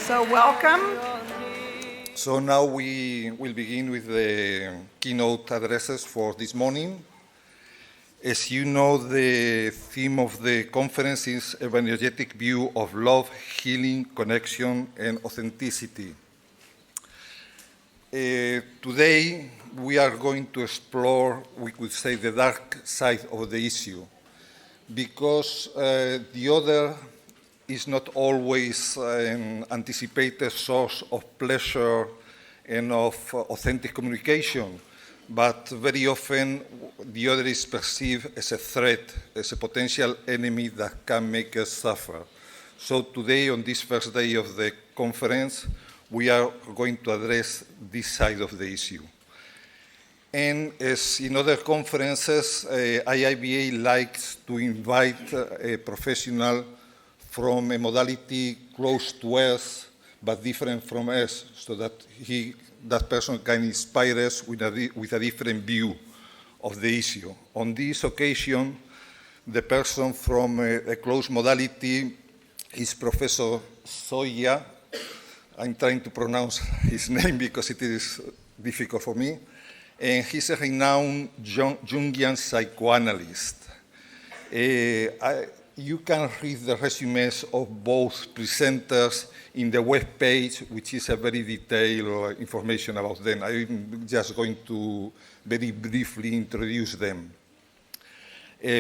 So welcome. So now we will begin with the keynote addresses for this morning. As you know, the theme of the conference is a Bioenergetic view of love, healing, connection, and authenticity. Today, we are going to explore, we could say, the dark side of the issue, because the other is not always an anticipated source of pleasure and of authentic communication, but very often the other is perceived as a threat, as a potential enemy that can make us suffer. So today, on this first day of the conference, we are going to address this side of the issue. And as in other conferences, IIBA likes to invite a professional from a modality close to us, but different from us, so that that person can inspire us with a different view of the issue. On this occasion, the person from a close modality is Professor Zoja. I'm trying to pronounce his name because it is difficult for me. And he's a renowned Jungian psychoanalyst. You can read the resumes of both presenters in the web page, which is a very detailed information about them. I'm just going to very briefly introduce them.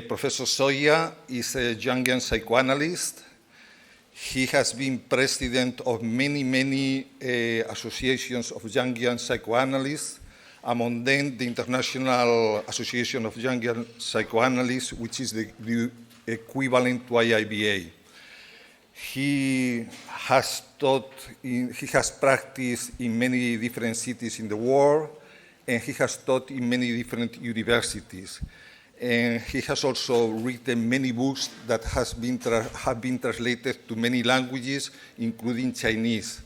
Professor Zoja is a Jungian psychoanalyst. He has been president of many associations of Jungian psychoanalysts, among them the International Association of Jungian Psychoanalysts, which is the equivalent to IIBA. He has practiced in many different cities in the world, and he has taught in many different universities. And he has also written many books that have been translated to many languages, including Chinese.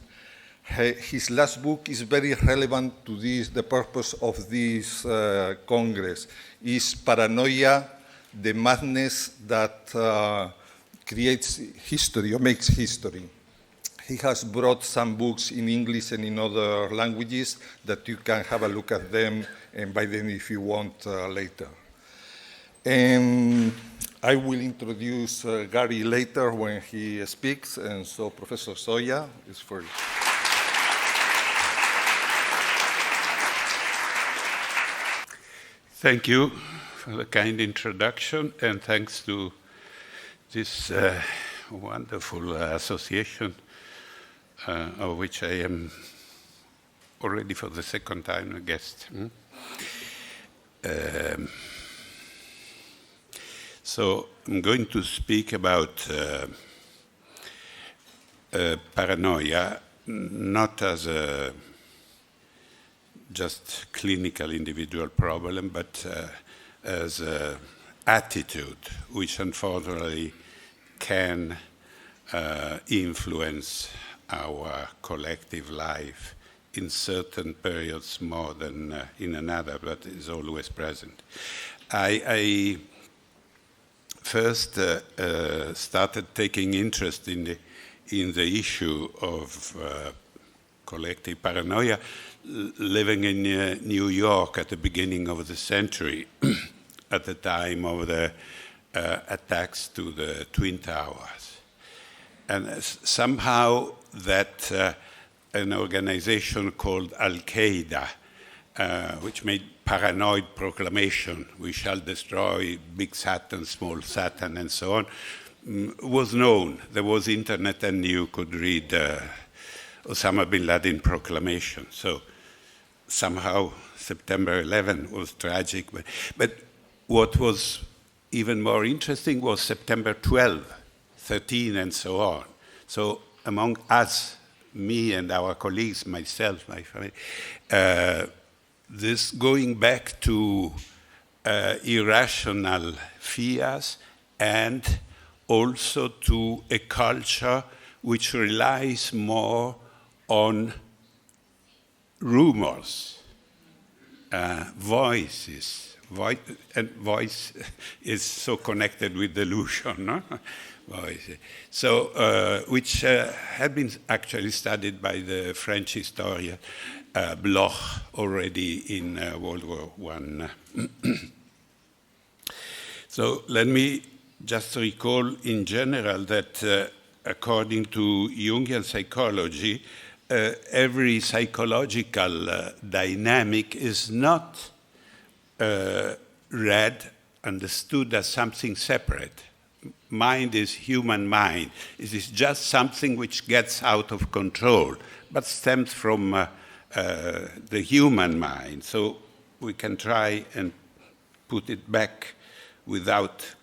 His last book is very relevant to the purpose of this Congress. Is Paranoia, the madness that creates history or makes history. He has brought some books in English and in other languages that you can have a look at them and buy them if you want later. And I will introduce Gary later when he speaks, and so Professor Zoja is for you. Thank you for the kind introduction, and thanks to this wonderful association, of which I am already for the second time a guest. So I'm going to speak about paranoia, not as a just clinical individual problem, but as an attitude which unfortunately can influence our collective life in certain periods more than in another, but is always present. I first started taking interest in the issue of collective paranoia living in New York at the beginning of the century, at the time of the attacks to the Twin Towers. And somehow that an organization called Al-Qaeda, which made paranoid proclamation, we shall destroy big Satan, small Satan, and so on, was known. There was internet and you could read Osama bin Laden proclamation. So somehow September 11 was tragic. But what was even more interesting was September 12, 13, and so on. So among us, me and our colleagues, myself, my family, this going back to irrational fears and also to a culture which relies more on rumors, voices. And voice is so connected with delusion, no? So, which had been actually studied by the French historian Bloch already in World War I. So let me just recall in general that according to Jungian psychology, every psychological dynamic is not understood as something separate. Mind is human mind. It is just something which gets out of control, but stems from the human mind. So we can try and put it back without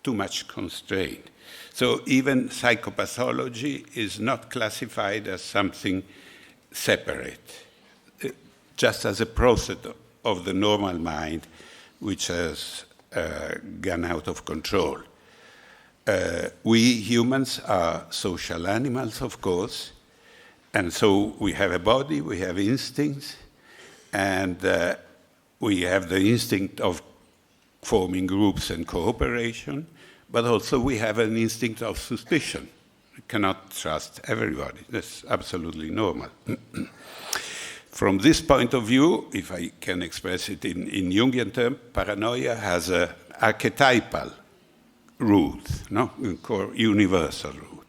too much constraint. So even psychopathology is not classified as something separate, just as a process of the normal mind which has gone out of control. We humans are social animals, of course, and so we have a body, we have instincts, and we have the instinct of forming groups and cooperation, but also we have an instinct of suspicion. We cannot trust everybody. That's absolutely normal. From this point of view, if I can express it in Jungian terms, paranoia has an archetypal root, no? Universal root.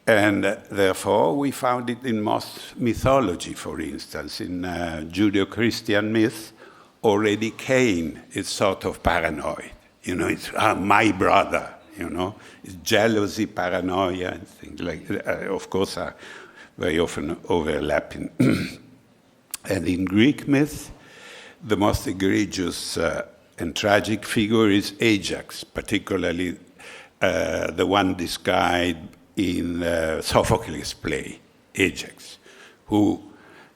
And therefore, we found it in most mythology, for instance. In Judeo-Christian myth, already Cain is sort of paranoid. You know, it's my brother, you know. It's jealousy, paranoia, and things like that, of course, are very often overlapping. And in Greek myth, the most egregious and tragic figure is Ajax, particularly the one described in Sophocles' play, Ajax, who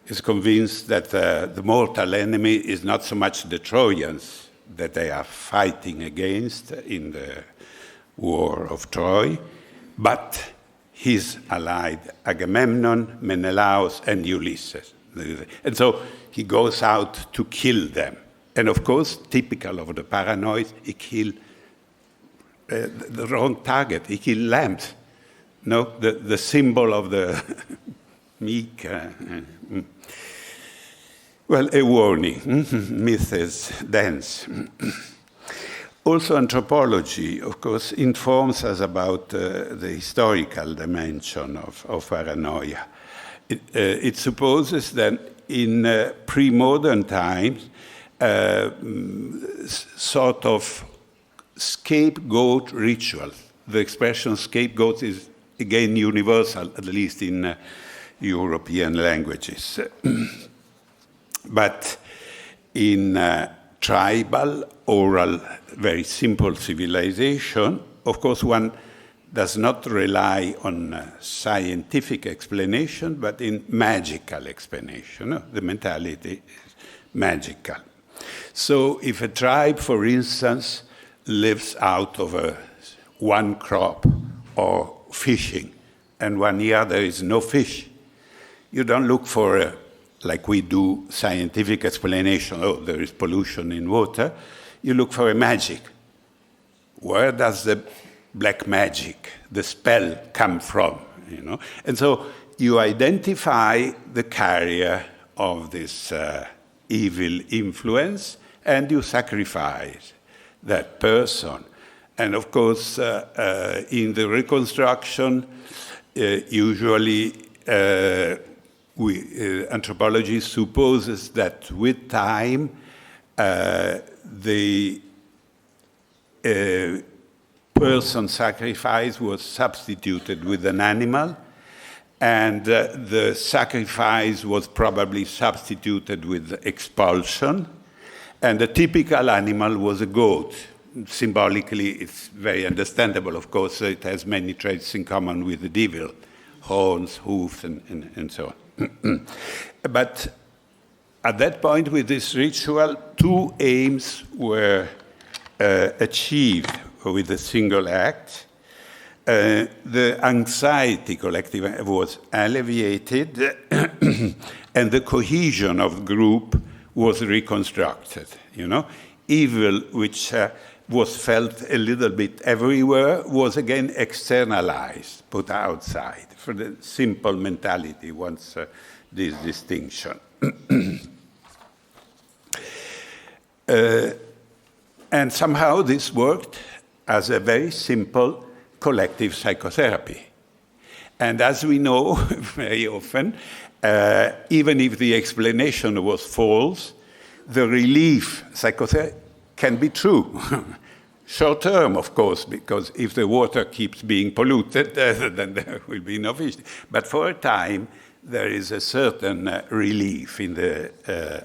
is convinced that the mortal enemy is not so much the Trojans that they are fighting against in the war of Troy, but his allied Agamemnon, Menelaus, and Ulysses. And so he goes out to kill them. And of course, typical of the paranoid, he killed the wrong target. He killed lambs. No, the symbol of the meek. Well, a warning. Myth is dense. Also, anthropology, of course, informs us about the historical dimension of paranoia. It supposes that in pre-modern times, sort of scapegoat rituals. The expression scapegoat is again universal, at least in European languages. But in tribal, oral, very simple civilization, of course, one does not rely on scientific explanation, but in magical explanation. The mentality is magical. So if a tribe, for instance, lives out of one crop or fishing, and 1 year there is no fish, you don't look for, like we do, scientific explanation. Oh, there is pollution in water. You look for a magic. Where does the black magic, the spell, come from? You know? And so you identify the carrier of this evil influence, and you sacrifice that person. And of course, in the reconstruction, usually anthropology supposes that with time, the person sacrificed was substituted with an animal, and the sacrifice was probably substituted with expulsion, and the typical animal was a goat. Symbolically, it's very understandable, of course, it has many traits in common with the devil, horns, hoofs, and so on. But at that point with this ritual, two aims were achieved with a single act. The anxiety collective was alleviated, and the cohesion of the group was reconstructed. You know, evil which was felt a little bit everywhere, was again externalized, put outside, for the simple mentality wants this distinction. And somehow this worked as a very simple collective psychotherapy. And as we know very often, even if the explanation was false, the relief psychotherapy can be true. Short term, of course, because if the water keeps being polluted, then there will be no fish. But for a time, there is a certain relief in the,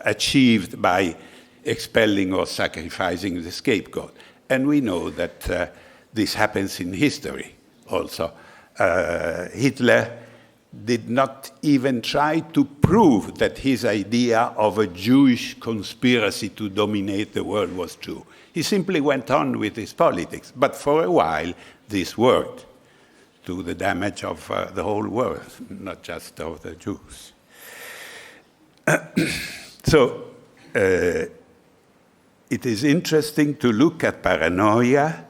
achieved by expelling or sacrificing the scapegoat. And we know that this happens in history also. Hitler did not even try to prove that his idea of a Jewish conspiracy to dominate the world was true. He simply went on with his politics. But for a while, this worked to the damage of the whole world, not just of the Jews. So it is interesting to look at paranoia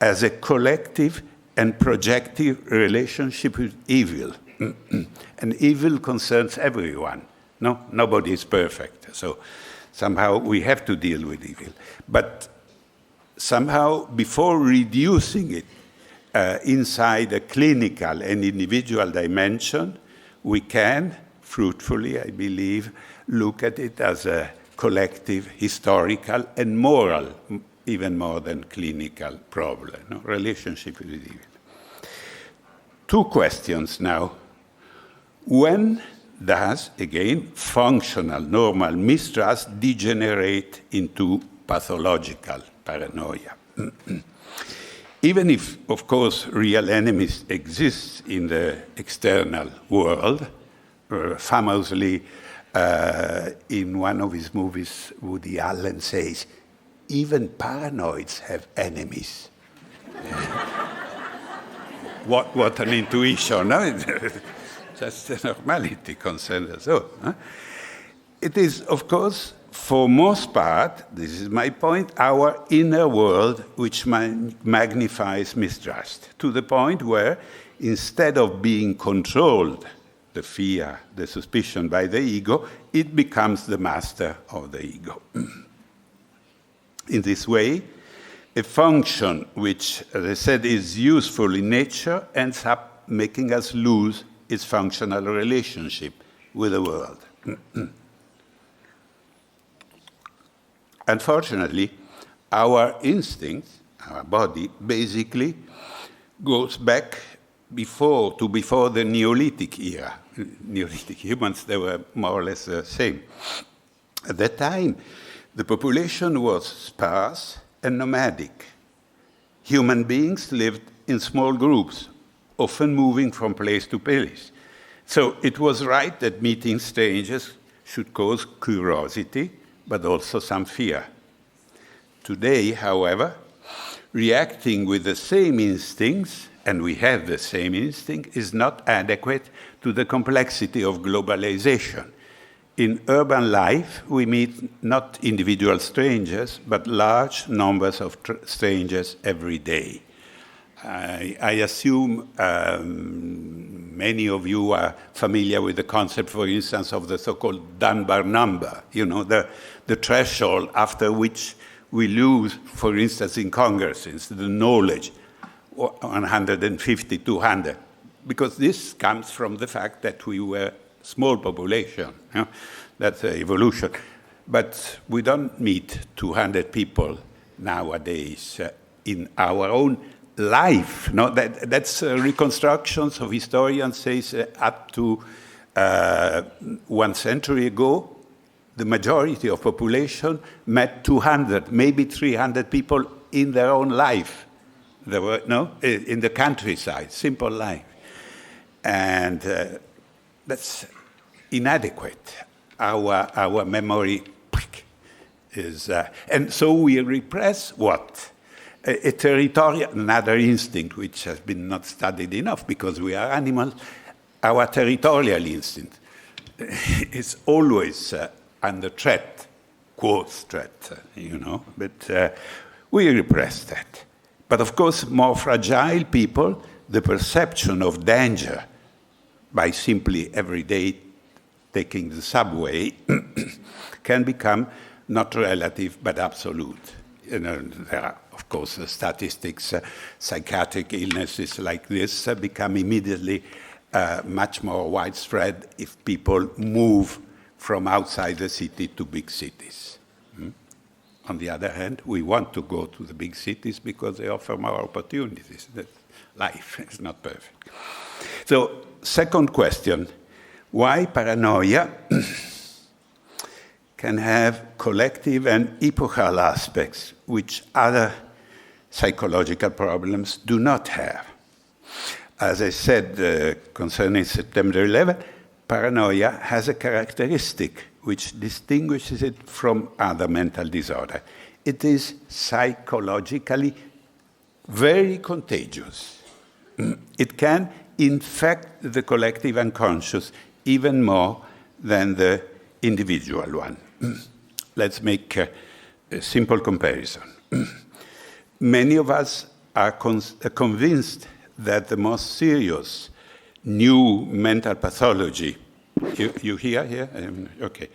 as a collective and projective relationship with evil. And evil concerns everyone. No, nobody is perfect. So somehow we have to deal with evil. But somehow, before reducing it inside a clinical and individual dimension, we can fruitfully, I believe, look at it as a collective, historical, and moral, even more than clinical problem, no? Relationship with evil. Two questions now. When does, again, functional, normal mistrust degenerate into pathological paranoia? Even if, of course, real enemies exist in the external world, famously in one of his movies, Woody Allen says, even paranoids have enemies. What an intuition, no? Just a normality concerned us all. Huh? It is, of course, for most part, this is my point, our inner world which magnifies mistrust, to the point where instead of being controlled, the fear, the suspicion by the ego, it becomes the master of the ego. In this way, a function which, as I said, is useful in nature ends up making us lose its functional relationship with the world. Unfortunately, our instincts, our body, basically goes back before the Neolithic era. Neolithic humans, they were more or less the same. At that time, the population was sparse and nomadic. Human beings lived in small groups, often moving from place to place. So it was right that meeting strangers should cause curiosity, but also some fear. Today, however, reacting with the same instincts, and we have the same instinct, is not adequate to the complexity of globalization. In urban life, we meet not individual strangers, but large numbers of strangers every day. I assume many of you are familiar with the concept, for instance, of the so-called Dunbar number, you know, the threshold after which we lose, for instance, in congresses, the knowledge, 150, 200, because this comes from the fact that we were small population. You know? That's evolution. But we don't meet 200 people nowadays in our own life. No, that's reconstructions of historians says up to 1 century ago, the majority of population met 200, maybe 300 people in their own life. There were in the countryside, simple life, and that's inadequate. Our memory is, and so we repress what? A territorial, another instinct which has been not studied enough because we are animals. Our territorial instinct is always under threat, quote threat, you know. But we repress that. But of course, more fragile people, the perception of danger by simply every day taking the subway can become not relative but absolute. There are, of course, the statistics, psychiatric illnesses like this become immediately much more widespread if people move from outside the city to big cities. On the other hand, we want to go to the big cities because they offer more opportunities. Life is not perfect. So, second question, why paranoia can have collective and epochal aspects which other psychological problems do not have? As I said concerning September 11, paranoia has a characteristic which distinguishes it from other mental disorder. It is psychologically very contagious. It can infect the collective unconscious even more than the individual one. Let's make a simple comparison. Many of us are convinced that the most serious new mental pathology, you hear here? Okay.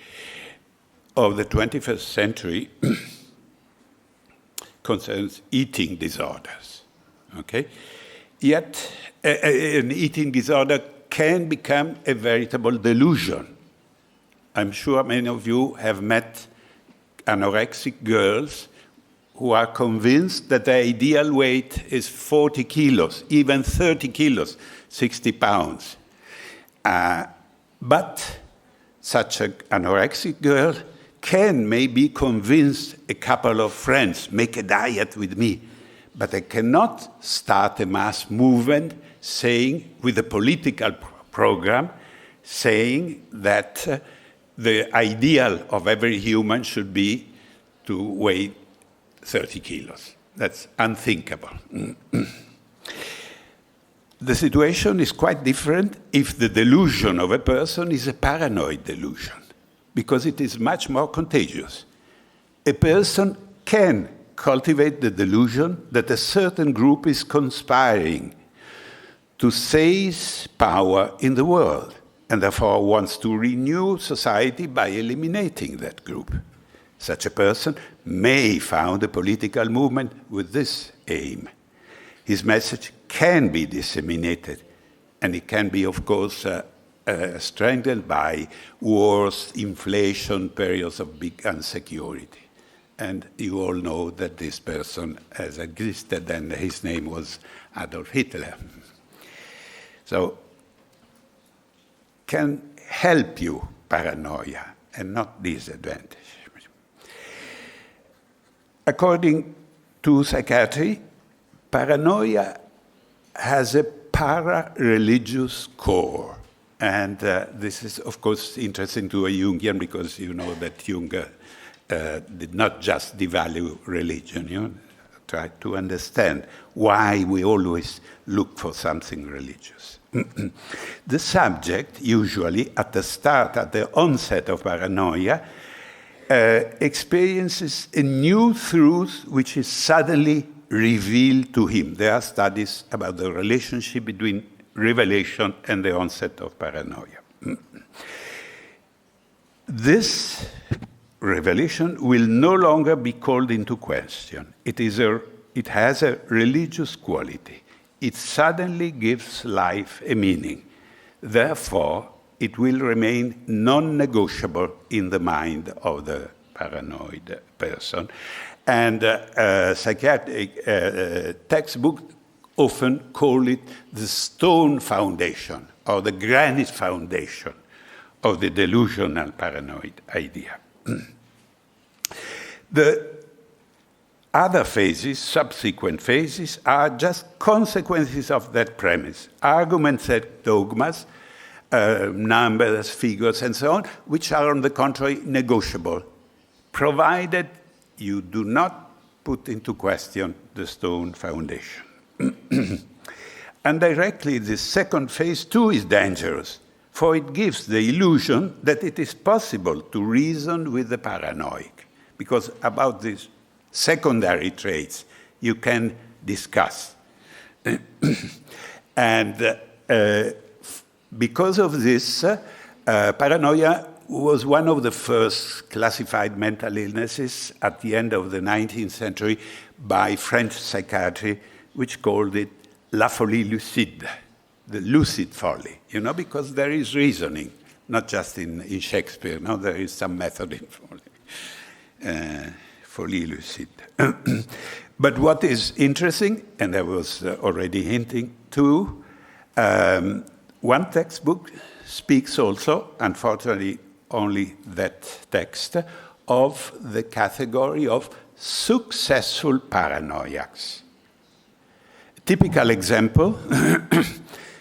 Of the 21st century concerns eating disorders. Okay? Yet, an eating disorder can become a veritable delusion. I'm sure many of you have met anorexic girls who are convinced that their ideal weight is 40 kilos, even 30 kilos, 60 pounds. But such an anorexic girl can maybe convince a couple of friends, make a diet with me, but they cannot start a mass movement saying, with a political program, saying that the ideal of every human should be to weigh 30 kilos. That's unthinkable. The situation is quite different if the delusion of a person is a paranoid delusion, because it is much more contagious. A person can cultivate the delusion that a certain group is conspiring to seize power in the world, and therefore wants to renew society by eliminating that group. Such a person may found a political movement with this aim. His message can be disseminated, and it can be, of course, strengthened by wars, inflation, periods of big insecurity. And you all know that this person has existed, and his name was Adolf Hitler. So, can help you, paranoia, and not disadvantage. According to psychiatry, paranoia has a para-religious core. And this is, of course, interesting to a Jungian, because you know that Jung did not just devalue religion, you know, tried to understand why we always look for something religious. The subject, usually at the start, at the onset of paranoia, experiences a new truth which is suddenly revealed to him. There are studies about the relationship between revelation and the onset of paranoia. This revelation will no longer be called into question. It has a religious quality. It suddenly gives life a meaning. Therefore, it will remain non-negotiable in the mind of the paranoid person. And psychiatric textbooks often call it the stone foundation or the granite foundation of the delusional paranoid idea. The other phases, subsequent phases, are just consequences of that premise. Arguments set dogmas, numbers, figures, and so on, which are, on the contrary, negotiable, provided you do not put into question the stone foundation. And directly, the second phase, too, is dangerous, for it gives the illusion that it is possible to reason with the paranoid, because about this secondary traits you can discuss. And because of this, paranoia was one of the first classified mental illnesses at the end of the 19th century by French psychiatry, which called it la folie lucide, the lucid folly, because there is reasoning, not just in Shakespeare, no, there is some method in folly, folie lucide. But what is interesting, and I was already hinting to, one textbook speaks also, unfortunately only that text, of the category of successful paranoiacs. A typical example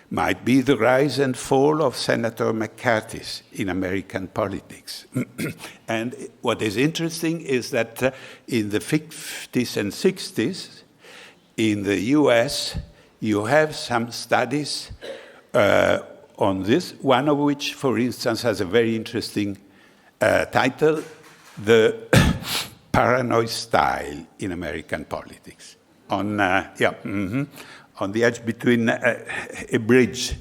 might be the rise and fall of Senator McCarthy's in American politics. And what is interesting is that in the 50s and 60s, in the US, you have some studies on this, one of which, for instance, has a very interesting title, The Paranoid Style in American Politics. On the edge between a bridge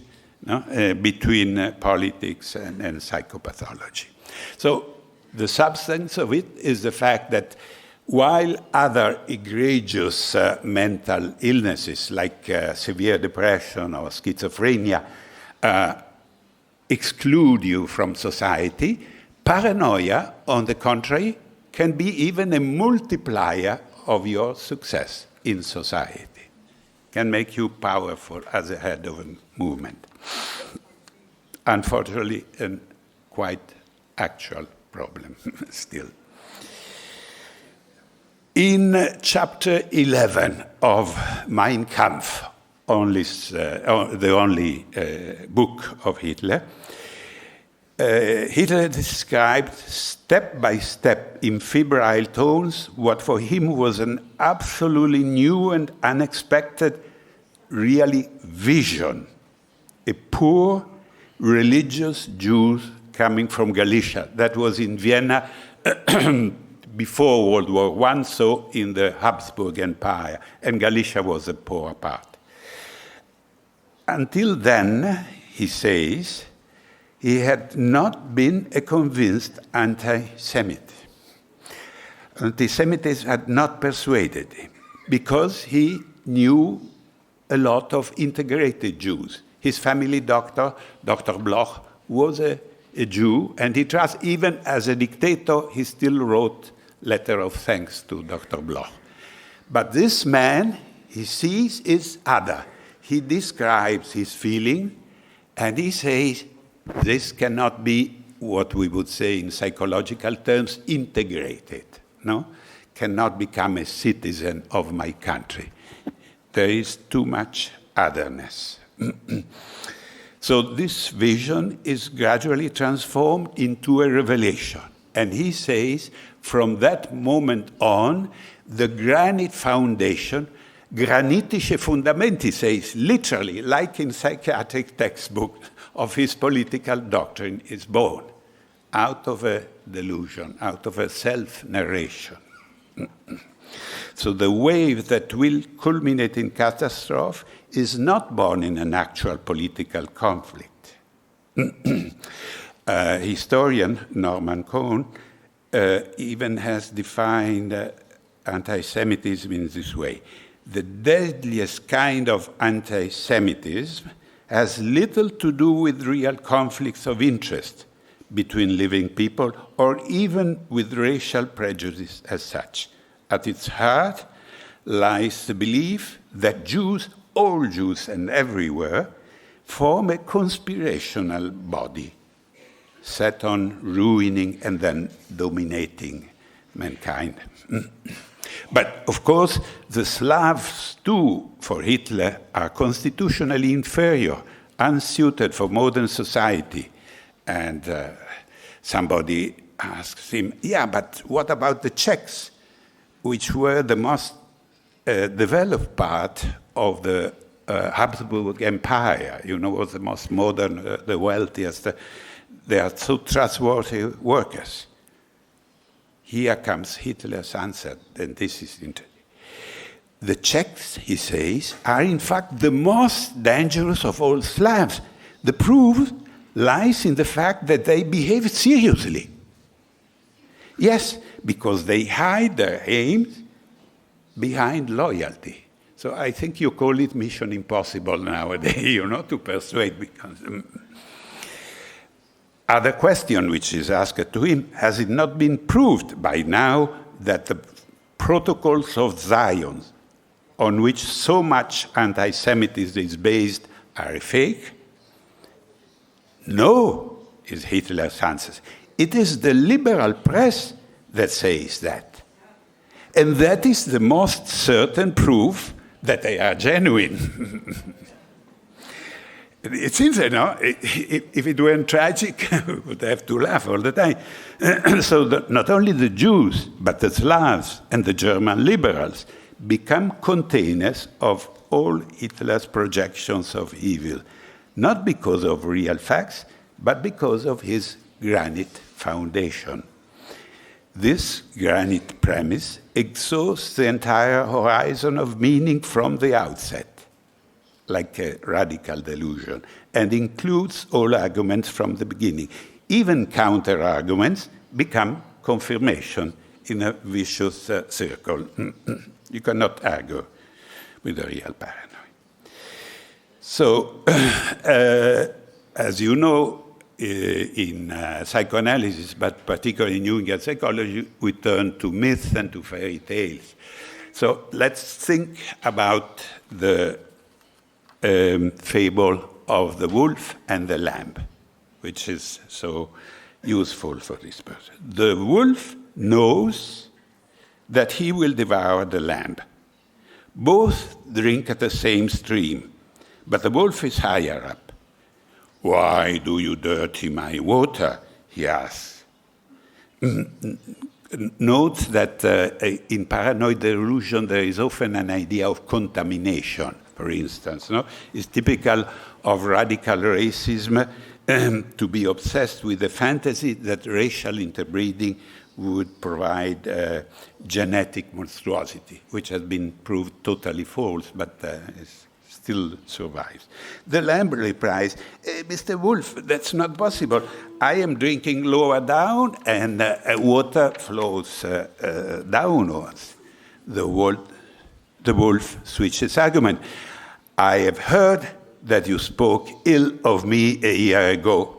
between politics and psychopathology. So the substance of it is the fact that while other egregious mental illnesses like severe depression or schizophrenia exclude you from society, paranoia, on the contrary, can be even a multiplier of your success in society. Can make you powerful as a head of a movement. Unfortunately, a quite actual problem still. In chapter 11 of Mein Kampf, the only book of Hitler, Hitler described step by step in febrile tones what for him was an absolutely new and unexpected really vision. A poor religious Jew coming from Galicia. That was in Vienna before World War I, so in the Habsburg Empire, and Galicia was a poor part. Until then, he says, he had not been a convinced anti-Semite. Anti-Semitism had not persuaded him because he knew a lot of integrated Jews. His family doctor, Dr. Bloch, was a Jew, and he trusts, even as a dictator, he still wrote letter of thanks to Dr. Bloch. But this man, he sees, is other. He describes his feeling, and he says, this cannot be what we would say in psychological terms, integrated, no? Cannot become a citizen of my country. There is too much otherness. So this vision is gradually transformed into a revelation. And he says, from that moment on, the granite foundation, granitische Fundament, he says, literally, like in psychiatric textbook, of his political doctrine is born out of a delusion, out of a self-narration. So the wave that will culminate in catastrophe is not born in an actual political conflict. Historian Norman Cohn even has defined anti-Semitism in this way. The deadliest kind of anti-Semitism has little to do with real conflicts of interest between living people or even with racial prejudice as such. At its heart lies the belief that Jews, all Jews and everywhere, form a conspirational body set on ruining and then dominating mankind. But, of course, the Slavs, too, for Hitler, are constitutionally inferior, unsuited for modern society. And somebody asks him, yeah, but what about the Czechs, which were the most developed part of the Habsburg Empire, was the most modern, the wealthiest. They are so trustworthy workers. here comes Hitler's answer, and this is interesting. The Czechs, he says, are in fact the most dangerous of all Slavs. The proof lies in the fact that they behave seriously. Yes, because they hide their aims behind loyalty. So I think you call it mission impossible nowadays, to persuade. Because, other question which is asked to him, has it not been proved by now that the protocols of Zion, on which so much anti-Semitism is based, are a fake? No, is Hitler's answer. It is the liberal press that says that. And that is the most certain proof that they are genuine. It seems, if it weren't tragic, we would have to laugh all the time. So not only the Jews, but the Slavs and the German liberals become containers of all Hitler's projections of evil, not because of real facts, but because of his granite foundation. This granite premise exhausts the entire horizon of meaning from the outset, like a radical delusion, and includes all arguments from the beginning. Even counter-arguments become confirmation in a vicious circle. You cannot argue with a real paranoid. So, as you know, in psychoanalysis, but particularly in Jungian psychology, we turn to myths and to fairy tales. So let's think about the fable of the wolf and the lamb, which is so useful for this person. The wolf knows that he will devour the lamb. Both drink at the same stream, but the wolf is higher up. Why do you dirty my water? He asks. Note that in paranoid delusion there is often an idea of contamination, for instance. No? It's typical of radical racism to be obsessed with the fantasy that racial interbreeding would provide genetic monstrosity, which has been proved totally false, but still survives. The lamb replies, Mr. Wolf, that's not possible. I am drinking lower down and water flows downwards. The wolf switches argument. I have heard that you spoke ill of me a year ago.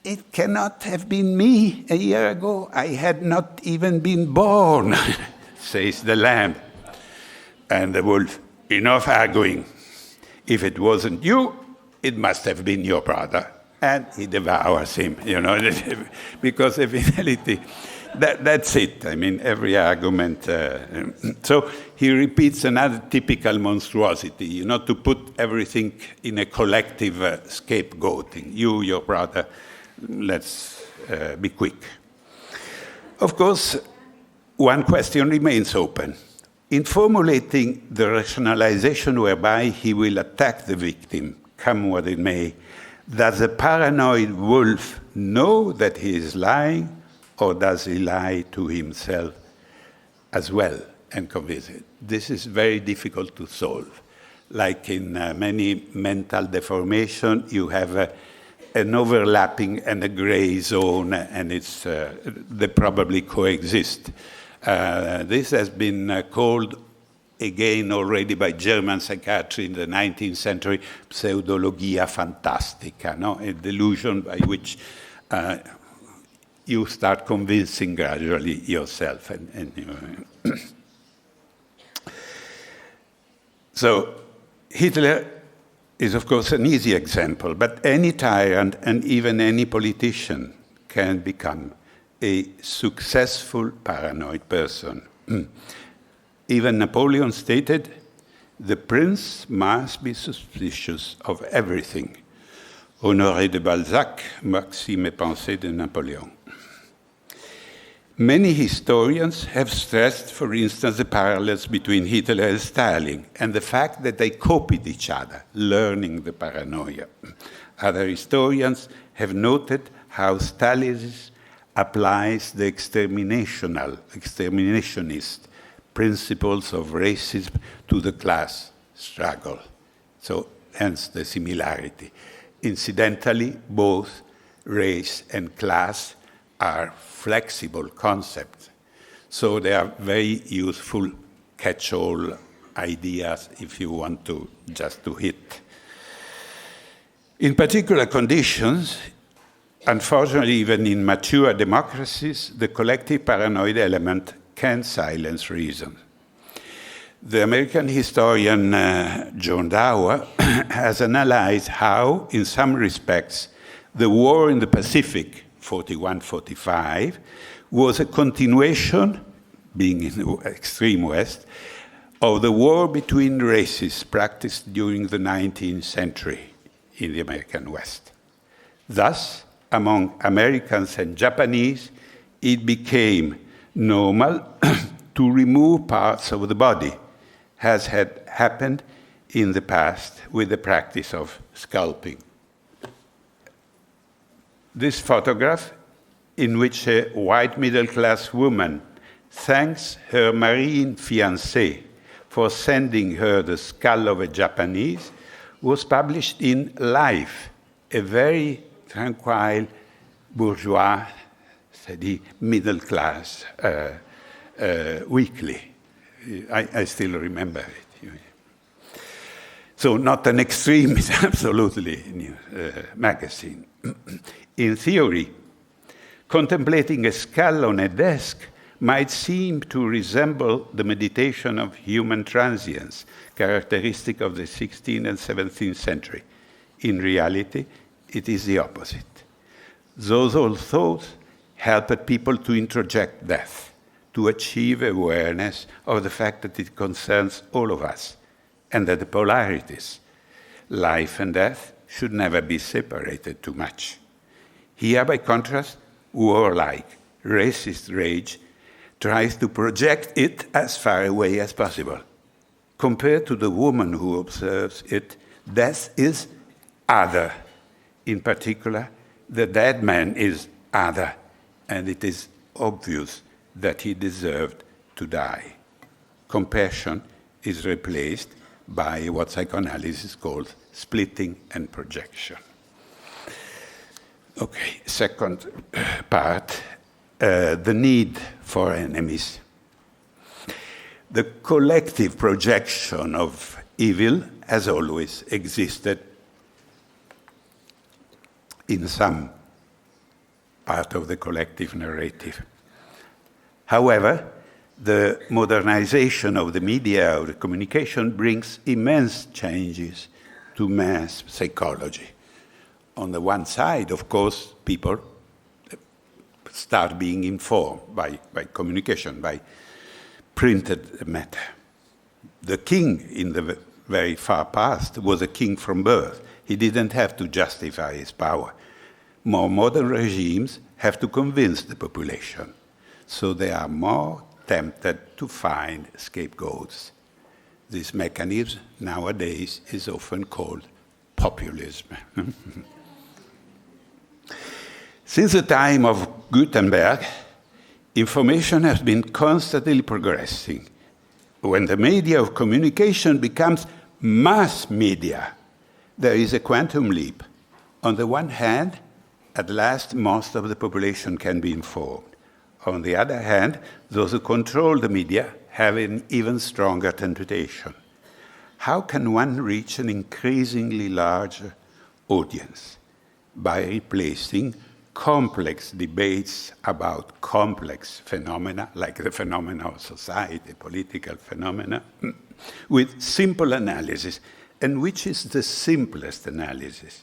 It cannot have been me a year ago. I had not even been born, says the lamb. And the wolf, enough arguing. If it wasn't you, it must have been your brother. And he devours him, because in reality, that's it. I mean, every argument. So he repeats another typical monstrosity, to put everything in a collective scapegoating. You, your brother, let's be quick. Of course, one question remains open. In formulating the rationalization whereby he will attack the victim, come what it may, does the paranoid wolf know that he is lying, or does he lie to himself as well and convince it? This is very difficult to solve. Like in many mental deformation, you have an overlapping and a gray zone, and they probably coexist. This has been called again already by German psychiatry in the 19th century, pseudologia fantastica, a delusion by which you start convincing gradually yourself. So Hitler is, of course, an easy example, but any tyrant and even any politician can become a successful paranoid person. Even Napoleon stated, the prince must be suspicious of everything. Honoré de Balzac, Maxime et Pensée de Napoléon. Many historians have stressed, for instance, the parallels between Hitler and Stalin and the fact that they copied each other, learning the paranoia. Other historians have noted how Stalin's applies the exterminationist principles of racism to the class struggle. So hence the similarity. Incidentally, both race and class are flexible concepts. So they are very useful catch-all ideas if you want to just to hit. In particular conditions, unfortunately, even in mature democracies, the collective paranoid element can silence reason. The American historian John Dower has analyzed how, in some respects, the war in the Pacific, 41-45, was a continuation, being in the extreme West, of the war between races practiced during the 19th century in the American West. Thus, among Americans and Japanese, it became normal to remove parts of the body, as had happened in the past with the practice of scalping. This photograph, in which a white middle-class woman thanks her Marine fiancé for sending her the skull of a Japanese, was published in Life, a very tranquil bourgeois, c'est-à-dire middle-class weekly. I still remember it. So not an extreme, absolutely new magazine. In theory, contemplating a skull on a desk might seem to resemble the meditation of human transience, characteristic of the 16th and 17th century. In reality, it is the opposite. Those old thoughts helped people to introject death, to achieve awareness of the fact that it concerns all of us, and that the polarities, life and death, should never be separated too much. Here, by contrast, warlike, racist rage tries to project it as far away as possible. Compared to the woman who observes it, death is other. In particular, the dead man is other, and it is obvious that he deserved to die. Compassion is replaced by what psychoanalysis calls splitting and projection. Okay, second part, the need for enemies. The collective projection of evil has always existed in some part of the collective narrative. However, the modernization of the media, of the communication, brings immense changes to mass psychology. On the one side, of course, people start being informed by communication, by printed matter. The king in the very far past was a king from birth. He didn't have to justify his power. More modern regimes have to convince the population. So they are more tempted to find scapegoats. This mechanism nowadays is often called populism. Since the time of Gutenberg, information has been constantly progressing. When the media of communication becomes mass media, there is a quantum leap. On the one hand, at last, most of the population can be informed. On the other hand, those who control the media have an even stronger temptation. How can one reach an increasingly larger audience? By replacing complex debates about complex phenomena, like the phenomena of society, political phenomena, with simple analysis. And which is the simplest analysis?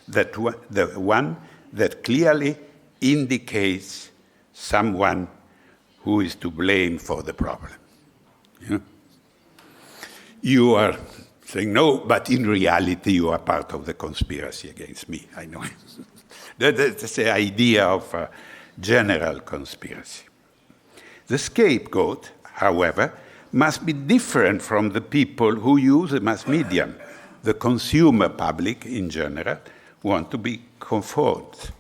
The one that clearly indicates someone who is to blame for the problem. Yeah? You are saying, no, but in reality you are part of the conspiracy against me. I know. That's the idea of a general conspiracy. The scapegoat, however, must be different from the people who use the mass medium. The consumer public, in general, want to be conformed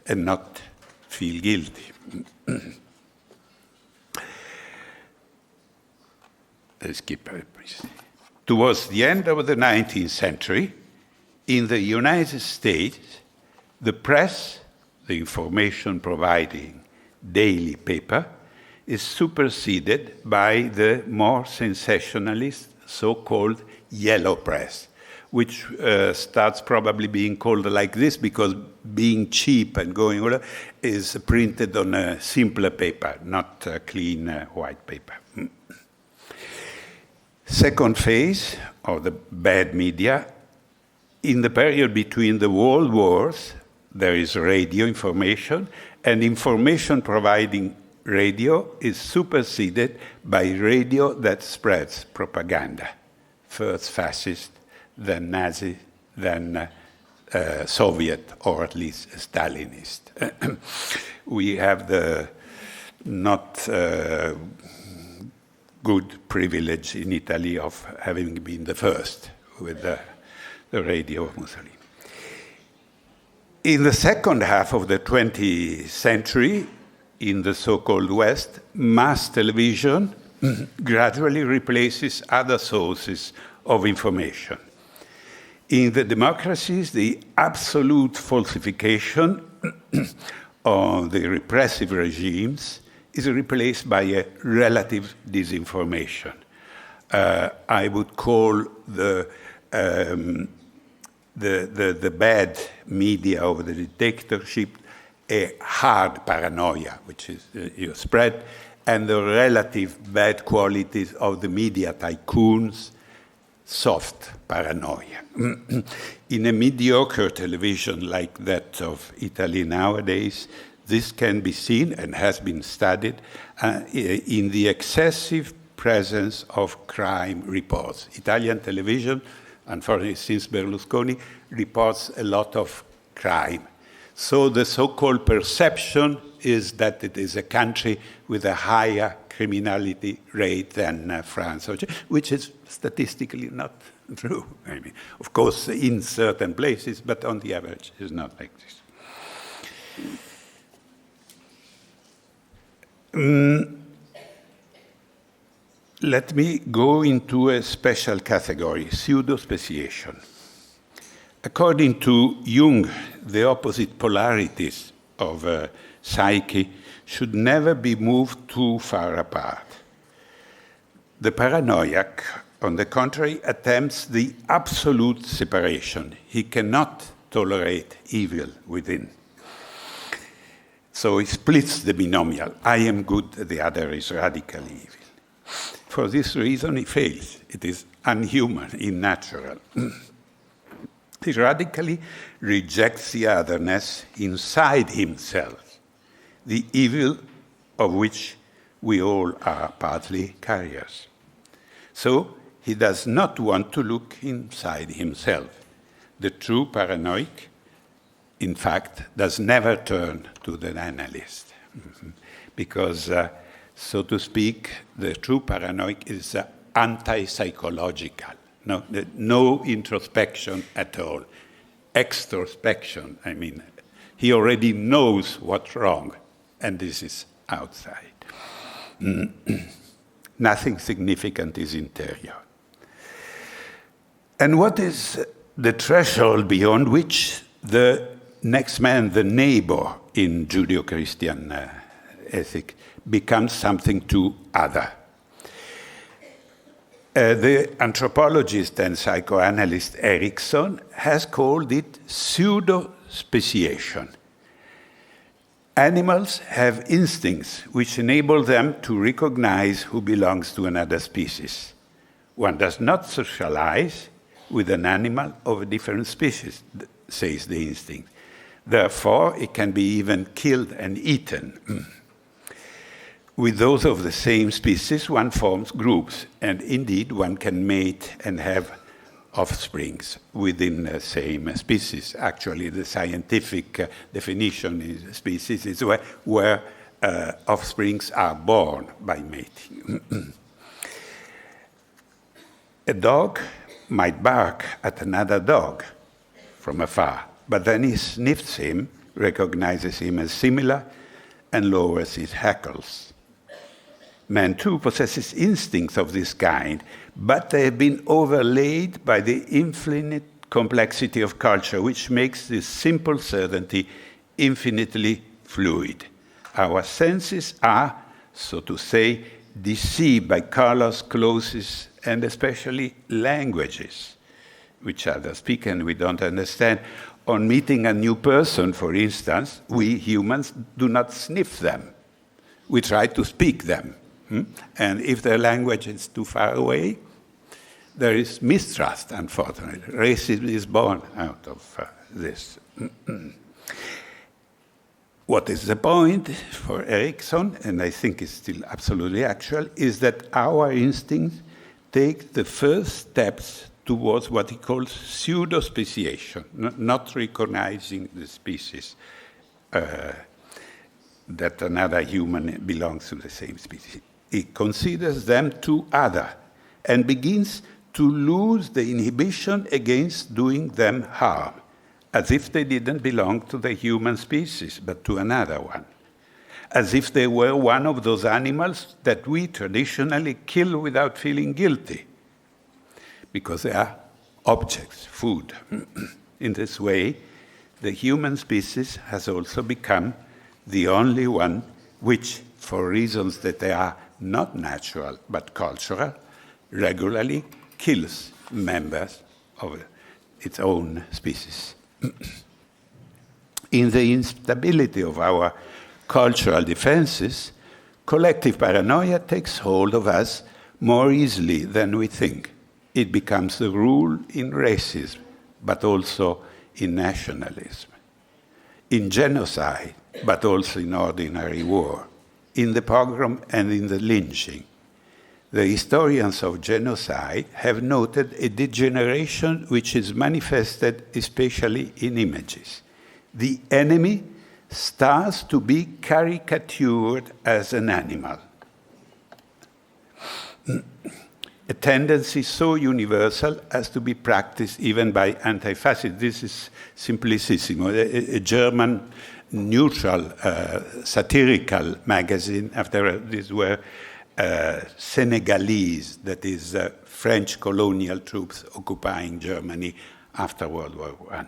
and not feel guilty. Let's skip it, please. Towards the end of the 19th century, in the United States, the press, the information providing daily paper, is superseded by the more sensationalist so-called yellow press, which starts probably being called like this because being cheap and going over is printed on a simpler paper, not clean white paper. Second phase of the bad media, in the period between the world wars, there is radio information, and information providing radio is superseded by radio that spreads propaganda, first fascist, then Nazi, then Soviet, or at least Stalinist. We have the not good privilege in Italy of having been the first with the radio of Mussolini. In the second half of the 20th century, in the so-called West, mass television gradually replaces other sources of information. In the democracies, the absolute falsification of the repressive regimes is replaced by a relative disinformation. I would call the bad media of the dictatorship a hard paranoia, which is spread, and the relative bad qualities of the media tycoons, soft paranoia. In a mediocre television like that of Italy nowadays, this can be seen and has been studied in the excessive presence of crime reports. Italian television, unfortunately since Berlusconi, reports a lot of crime. So the so-called perception is that it is a country with a higher criminality rate than France, which is statistically not true. I mean, of course, in certain places, but on the average, it's not like this. Let me go into a special category, pseudo speciation. According to Jung, the opposite polarities of psyche should never be moved too far apart. The paranoiac, on the contrary, attempts the absolute separation. He cannot tolerate evil within. So he splits the binomial. I am good, the other is radically evil. For this reason, he fails. It is unhuman, unnatural. He radically rejects the otherness inside himself, the evil of which we all are partly carriers. So he does not want to look inside himself. The true paranoic, in fact, does never turn to the analyst, because, so to speak, the true paranoic is anti-psychological. No introspection at all. Extrospection, I mean, he already knows what's wrong, and this is outside. Nothing significant is interior. And what is the threshold beyond which the next man, the neighbor in Judeo-Christian ethic, becomes something to other? The anthropologist and psychoanalyst Erikson has called it pseudo speciation. Animals have instincts which enable them to recognize who belongs to another species. One does not socialize with an animal of a different species, says the instinct. Therefore, it can be even killed and eaten. With those of the same species, one forms groups, and indeed one can mate and have offsprings within the same species. Actually, the scientific definition is species is where offsprings are born by mating. A dog might bark at another dog from afar, but then he sniffs him, recognizes him as similar, and lowers his hackles. Man, too, possesses instincts of this kind, but they have been overlaid by the infinite complexity of culture, which makes this simple certainty infinitely fluid. Our senses are, so to say, deceived by colors, clothes, and especially languages, which others speak and we don't understand. On meeting a new person, for instance, we humans do not sniff them. We try to speak them. And if their language is too far away, there is mistrust, unfortunately. Racism is born out of this. What is the point for Erikson, and I think it's still absolutely actual, is that our instincts take the first steps towards what he calls pseudo speciation, not recognizing the species that another human belongs to the same species. He considers them too other and begins to lose the inhibition against doing them harm, as if they didn't belong to the human species, but to another one, as if they were one of those animals that we traditionally kill without feeling guilty, because they are objects, food. In this way, the human species has also become the only one which, for reasons that they are not natural but cultural, regularly kills members of its own species. In the instability of our cultural defenses, collective paranoia takes hold of us more easily than we think. It becomes the rule in racism, but also in nationalism, in genocide, but also in ordinary war, in the pogrom and in the lynching. The historians of genocide have noted a degeneration which is manifested especially in images. The enemy starts to be caricatured as an animal. A tendency so universal as to be practiced even by anti-fascists. This is Simplicissimo, a German neutral, satirical magazine. After these were Senegalese, that is French colonial troops occupying Germany after World War I.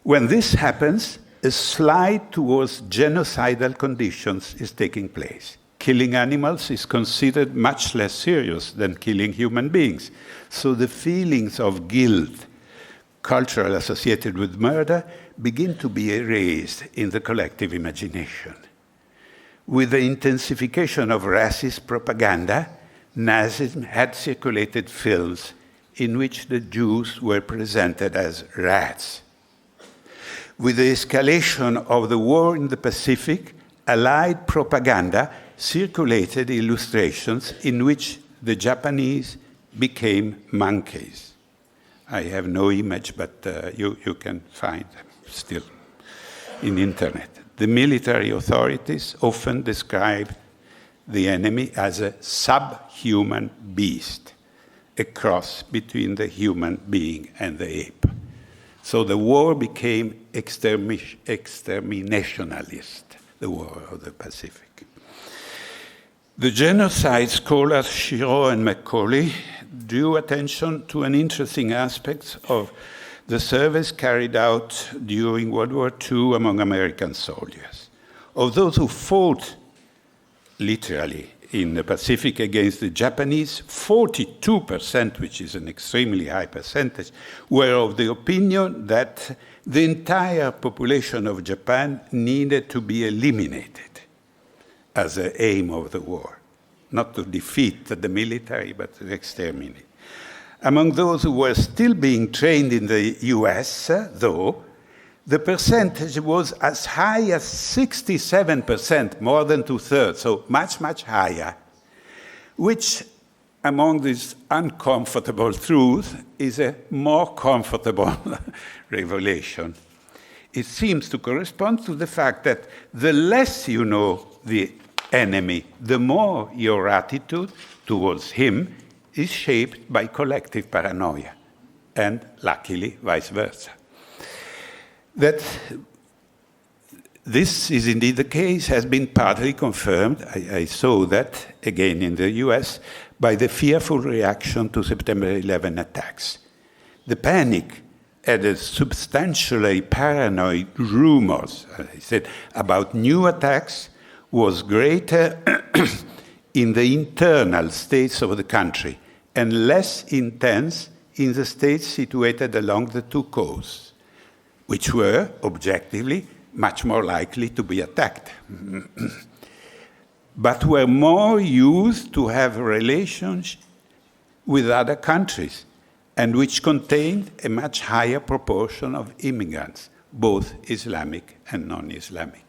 When this happens, a slide towards genocidal conditions is taking place. Killing animals is considered much less serious than killing human beings. So the feelings of guilt, cultural associated with murder, begin to be erased in the collective imagination. With the intensification of racist propaganda, Nazism had circulated films in which the Jews were presented as rats. With the escalation of the war in the Pacific, Allied propaganda circulated illustrations in which the Japanese became monkeys. I have no image, but you can find them still in the internet. The military authorities often describe the enemy as a subhuman beast, a cross between the human being and the ape. So the war became exterminationalist, the war of the Pacific. The genocide scholars Shiro and Macaulay drew attention to an interesting aspect of the service carried out during World War II among American soldiers. Of those who fought literally in the Pacific against the Japanese, 42%, which is an extremely high percentage, were of the opinion that the entire population of Japan needed to be eliminated as the aim of the war, not to defeat the military, but to exterminate. Among those who were still being trained in the US, though, the percentage was as high as 67%, more than two-thirds, so much, much higher, which, among these uncomfortable truths, is a more comfortable revelation. It seems to correspond to the fact that the less you know the enemy, the more your attitude towards him is shaped by collective paranoia, and luckily, vice versa. That this is indeed the case, has been partly confirmed, I saw that again in the US, by the fearful reaction to September 11 attacks. The panic and the substantially paranoid rumors, as I said, about new attacks was greater in the internal states of the country and less intense in the states situated along the two coasts, which were, objectively, much more likely to be attacked, but were more used to have relations with other countries, and which contained a much higher proportion of immigrants, both Islamic and non-Islamic.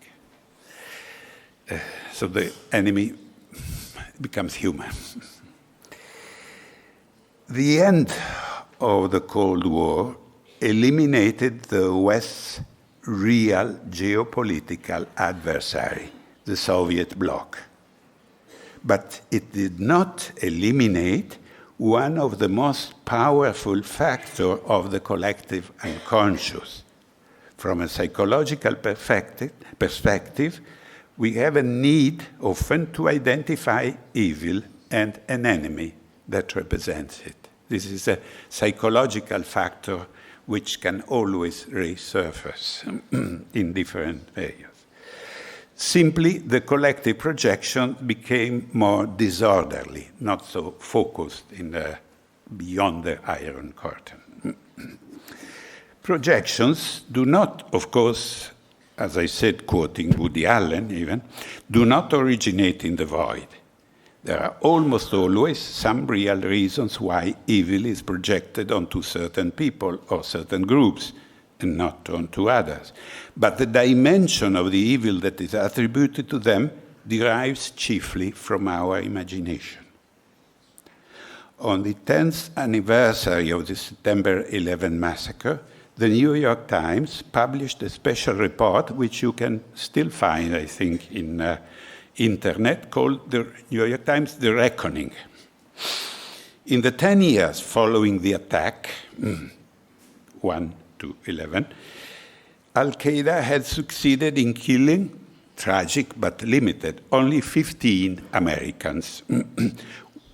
So the enemy becomes human. The end of the Cold War eliminated the West's real geopolitical adversary, the Soviet bloc. But it did not eliminate one of the most powerful factors of the collective unconscious. From a psychological perspective, we have a need often to identify evil and an enemy that represents it. This is a psychological factor which can always resurface in different areas. Simply, the collective projection became more disorderly, not so focused beyond the Iron Curtain. Projections do not, of course, as I said, quoting Woody Allen even, do not originate in the void. There are almost always some real reasons why evil is projected onto certain people or certain groups and not onto others. But the dimension of the evil that is attributed to them derives chiefly from our imagination. On the 10th anniversary of the September 11 massacre, the New York Times published a special report, which you can still find, I think, in internet, called the New York Times, The Reckoning. In the 10 years following the attack, 1 to 11, Al-Qaeda had succeeded in killing, tragic but limited, only 15 Americans,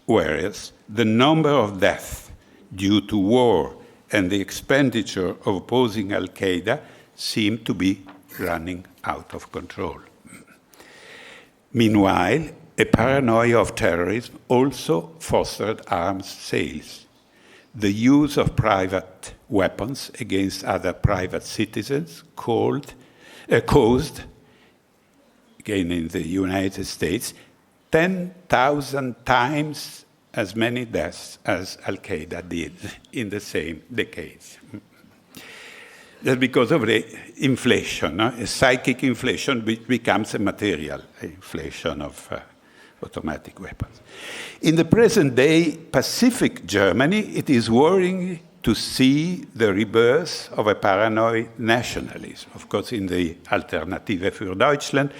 whereas the number of deaths due to war and the expenditure of opposing Al-Qaeda seemed to be running out of control. Meanwhile, a paranoia of terrorism also fostered arms sales. The use of private weapons against other private citizens caused, again in the United States, 10,000 times as many deaths as Al-Qaeda did in the same decades. That's because of the inflation, a psychic inflation which becomes a material inflation of automatic weapons. In the present day Pacific Germany, it is worrying to see the rebirth of a paranoid nationalism. Of course, in the Alternative für Deutschland,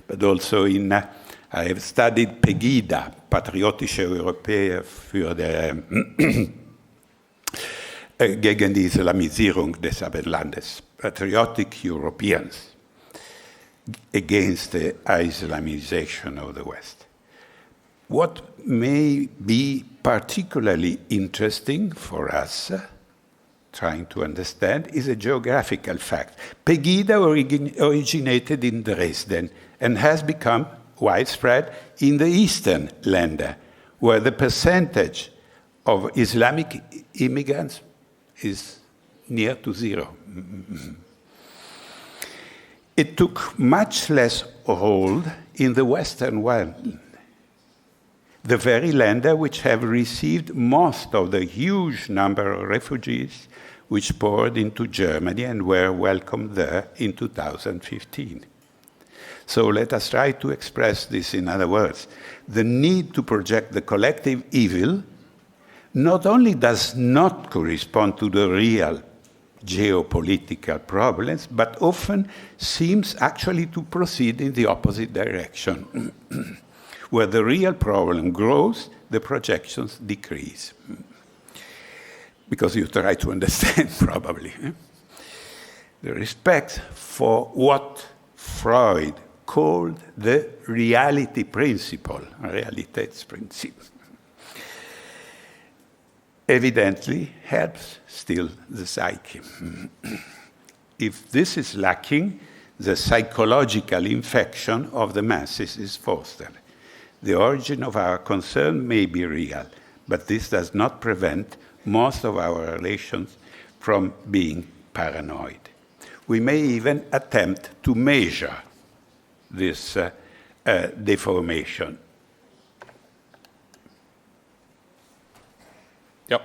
but also in, I have studied Pegida, Patriotische Europäer für die gegen die Islamisierung des Abendlandes, Patriotic Europeans, against the Islamization of the West. What may be particularly interesting for us, trying to understand, is a geographical fact. Pegida originated in Dresden and has become widespread in the eastern Länder, where the percentage of Islamic immigrants is near to zero. It took much less hold in the Western world, the very Länder which have received most of the huge number of refugees which poured into Germany and were welcomed there in 2015. So let us try to express this in other words. The need to project the collective evil not only does not correspond to the real geopolitical problems, but often seems actually to proceed in the opposite direction. Where the real problem grows, the projections decrease. Because you try to understand, probably. The respect for what Freud called the reality principle, Realitätsprinzip, evidently helps still the psyche. If this is lacking, the psychological infection of the masses is fostered. The origin of our concern may be real, but this does not prevent most of our relations from being paranoid. We may even attempt to measure this deformation. Yep.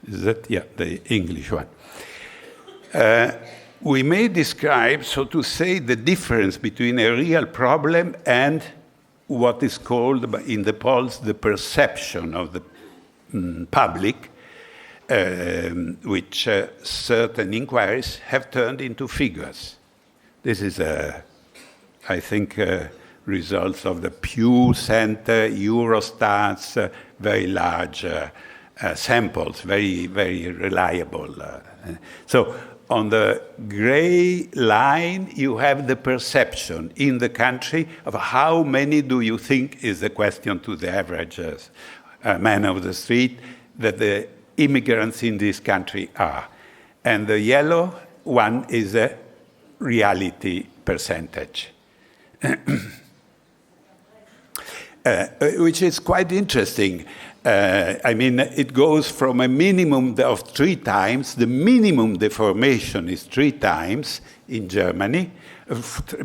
Is that, yeah, the English one. We may describe, so to say, the difference between a real problem and what is called in the polls the perception of the public, which certain inquiries have turned into figures. This is, I think, results of the Pew Center, Eurostat's very large samples, very, very reliable. So on the gray line, you have the perception in the country of how many do you think is the question to the average man of the street that the immigrants in this country are. And the yellow one is a reality percentage, which is quite interesting. I mean, it goes from a minimum of 3 times. The minimum deformation is 3 times in Germany,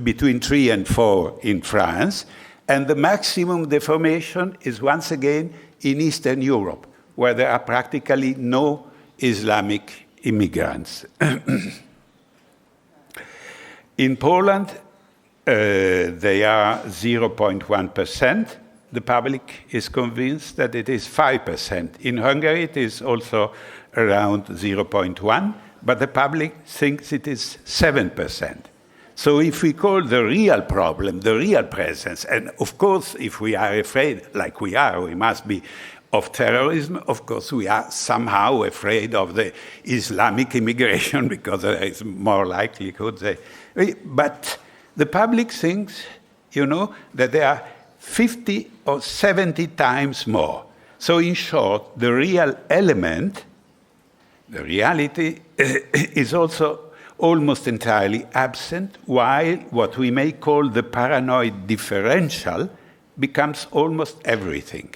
between 3 and 4 in France, and the maximum deformation is once again in Eastern Europe, where there are practically no Islamic immigrants. In Poland, they are 0.1%. The public is convinced that it is 5%. In Hungary, it is also around 0.1%, but the public thinks it is 7%. So if we call the real problem, the real presence, and of course, if we are afraid, like we are, we must be, of terrorism, of course, we are somehow afraid of the Islamic immigration because there is more likelihood. But the public thinks, you know, that there are 50 or 70 times more. So in short, the real element, the reality, is also almost entirely absent, while what we may call the paranoid differential becomes almost everything.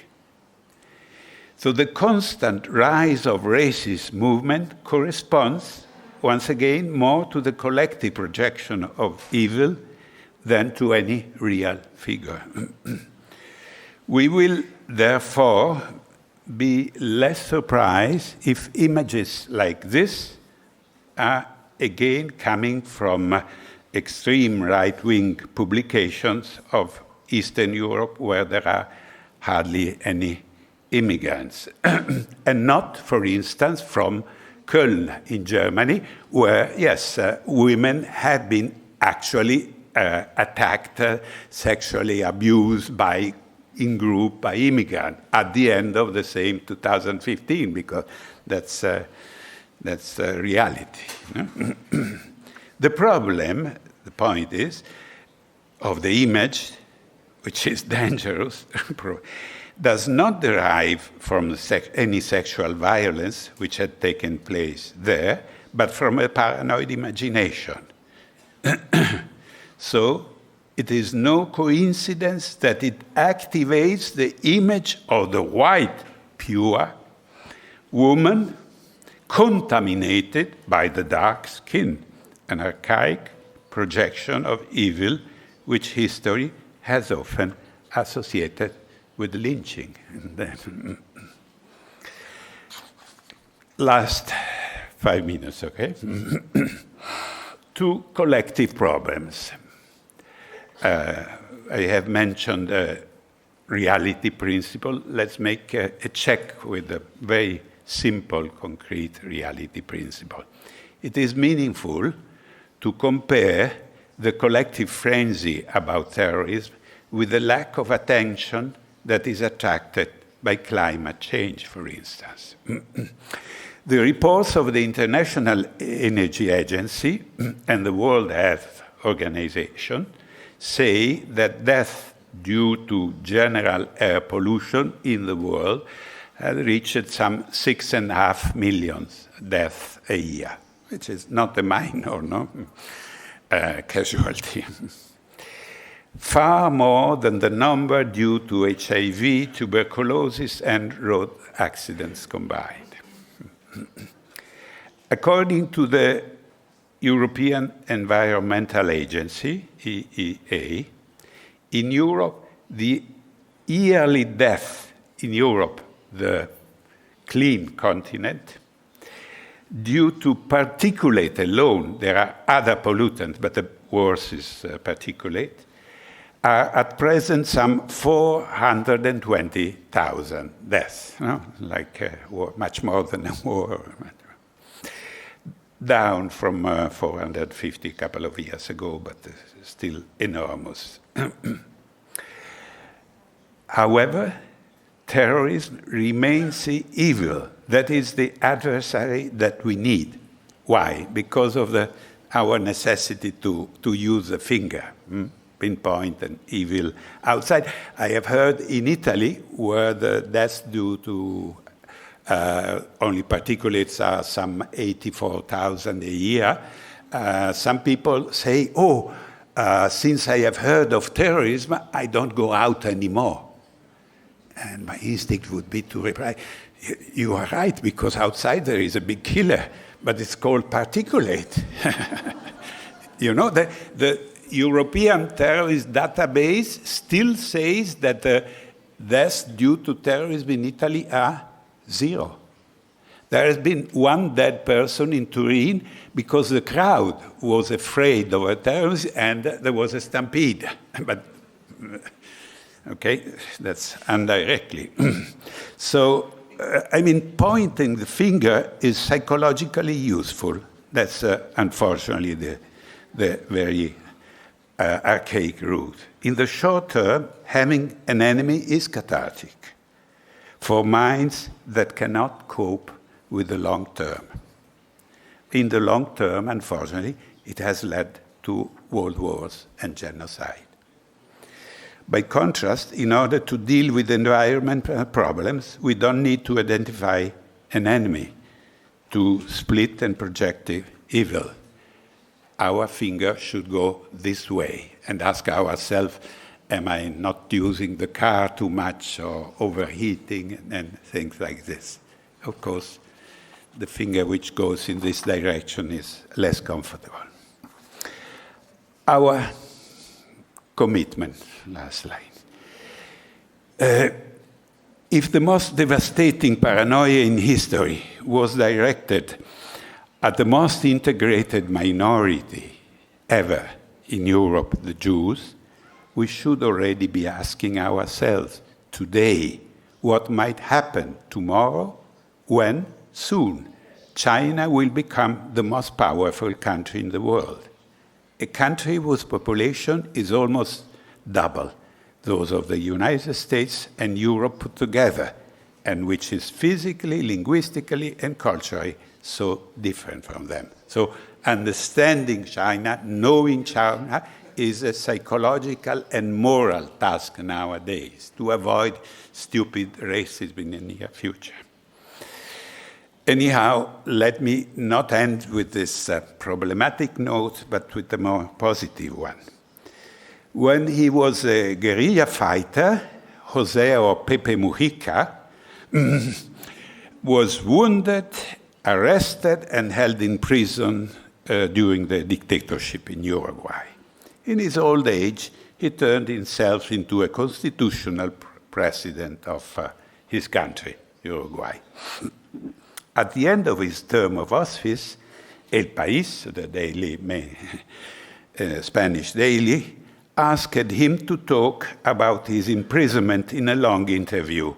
So the constant rise of racist movement corresponds, once again, more to the collective projection of evil than to any real figure. We will, therefore, be less surprised if images like this are again coming from extreme right-wing publications of Eastern Europe, where there are hardly any immigrants, and not, for instance, from Köln in Germany, where, yes, women have been actually attacked, sexually abused in group by immigrants at the end of the same 2015, because that's reality. The problem, the point is, of the image, which is dangerous, does not derive from any sexual violence which had taken place there, but from a paranoid imagination. So it is no coincidence that it activates the image of the white, pure woman contaminated by the dark skin, an archaic projection of evil which history has often associated with lynching. Last 5 minutes, okay? 2 collective problems. I have mentioned reality principle. Let's make a check with a very simple, concrete reality principle. It is meaningful to compare the collective frenzy about terrorism with the lack of attention that is attracted by climate change, for instance. The reports of the International Energy Agency and the World Health Organization say that death due to general air pollution in the world has reached some 6.5 million deaths a year, which is not a minor casualty. Far more than the number due to HIV, tuberculosis, and road accidents combined. According to the European Environmental Agency, EEA, in Europe, the yearly death in Europe, the clean continent, due to particulate alone, there are other pollutants, but the worst is particulate, are at present some 420,000 deaths, much more than a war. Down from 450 a couple of years ago, but still enormous. However, terrorism remains the evil. That is the adversary that we need. Why? Because of our necessity to use the finger, pinpoint an evil outside. I have heard in Italy, where the deaths due to only particulates are some 84,000 a year, some people say, since I have heard of terrorism, I don't go out anymore. And my instinct would be to reply, you are right, because outside there is a big killer, but it's called particulate. You know, the European terrorist database still says that the deaths due to terrorism in Italy are 0. There has been one dead person in Turin because the crowd was afraid of a terrorist and there was a stampede. But, okay, that's indirectly. So, pointing the finger is psychologically useful. That's unfortunately the very archaic route. In the short term, having an enemy is cathartic for minds that cannot cope with the long term. In the long term, unfortunately, it has led to world wars and genocide. By contrast, in order to deal with environmental problems, we don't need to identify an enemy to split and project evil. Our finger should go this way and ask ourselves, am I not using the car too much or overheating and things like this? Of course, the finger which goes in this direction is less comfortable. Our commitment, last line. If the most devastating paranoia in history was directed at the most integrated minority ever in Europe, the Jews, we should already be asking ourselves today what might happen tomorrow when, soon, China will become the most powerful country in the world. A country whose population is almost double those of the United States and Europe put together, and which is physically, linguistically, and culturally so different from them. So understanding China, knowing China, is a psychological and moral task nowadays to avoid stupid racism in the near future. Anyhow, let me not end with this problematic note, but with a more positive one. When he was a guerrilla fighter, Jose or Pepe Mujica was wounded, arrested, and held in prison during the dictatorship in Uruguay. In his old age, he turned himself into a constitutional president of his country, Uruguay. At the end of his term of office, El País, the daily Spanish daily, asked him to talk about his imprisonment in a long interview.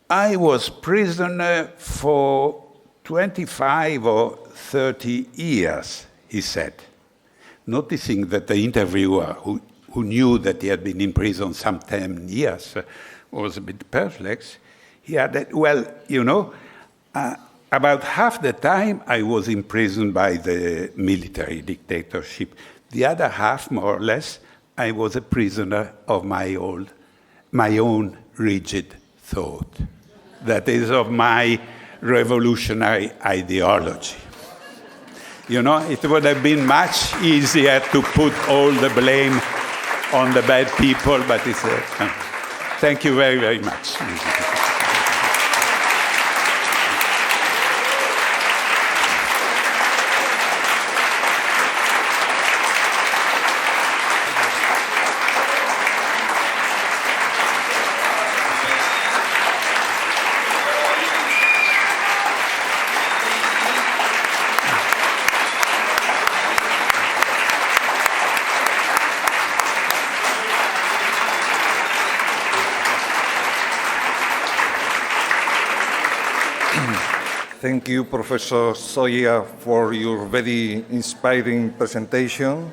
I was prisoner for 25 or 30 years, he said. Noticing that the interviewer, who knew that he had been in prison some 10 years, was a bit perplexed, he added, well, you know, about half the time I was imprisoned by the military dictatorship. The other half, more or less, I was a prisoner of my own rigid thought. That is, of my revolutionary ideology. You know, it would have been much easier to put all the blame on the bad people, but it's thank you very, very much. Thank you, Professor Zoja, for your very inspiring presentation.